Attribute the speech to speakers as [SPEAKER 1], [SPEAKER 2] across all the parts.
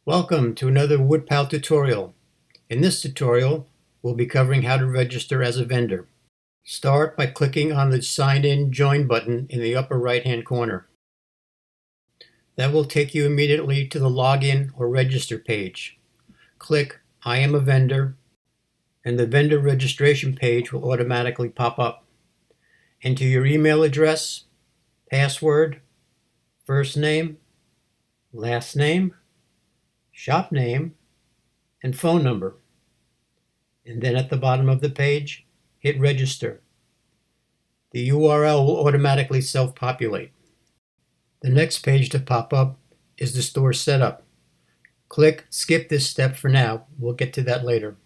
[SPEAKER 1] Welcome to another WudPal tutorial. In this tutorial, we'll be covering how to register as a vendor. Start by clicking on the Sign In Join button in the upper right-hand corner. That will take you immediately to the Login or Register page. Click I am a vendor, and the vendor registration page will automatically pop up. Enter your email address, password, first name, last name, shop name, and phone number. And then at the bottom of the page, hit register. The URL will automatically self-populate. The next page to pop up is the store setup. Click skip this step for now. We'll get to that later.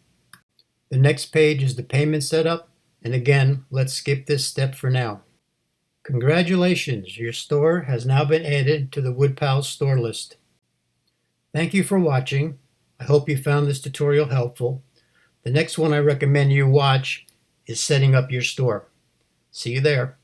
[SPEAKER 1] The next page is the payment setup. And again, let's skip this step for now. Congratulations, your store has now been added to the WudPal store list. Thank you for watching. I hope you found this tutorial helpful. The next one I recommend you watch is setting up your store. See you there.